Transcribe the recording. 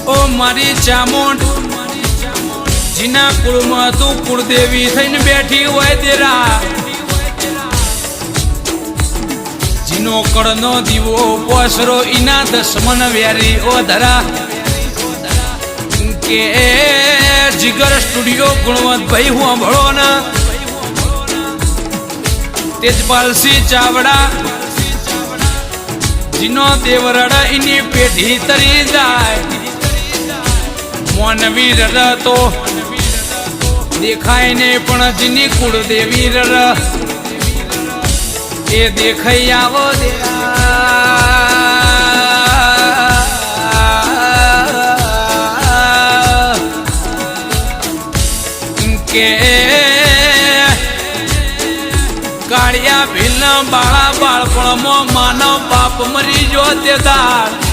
ઓ મારી ચામુંડ જીના કુળમાં તું કુળદેવી થઈને બેઠી હોય તેરા જીનો કળનો દીવો પોસરો ઈના દસમન વેરી ઓ ધરા કે જીગર સ્ટુડિયો ગુણવંત ભાઈ હું સાંભળો ને તેજપાલસિંહ ચાવડા જીનો દેવરડા એની પેઢી તરી જાય મોનવી રર તો દેખાય ને પણ જીની કુળદેવી રર એ દેખાઈ આવો કે કાળિયા ભીલ બાળા બાળપણમાં માનવ બાપ મરી જો તે દાળ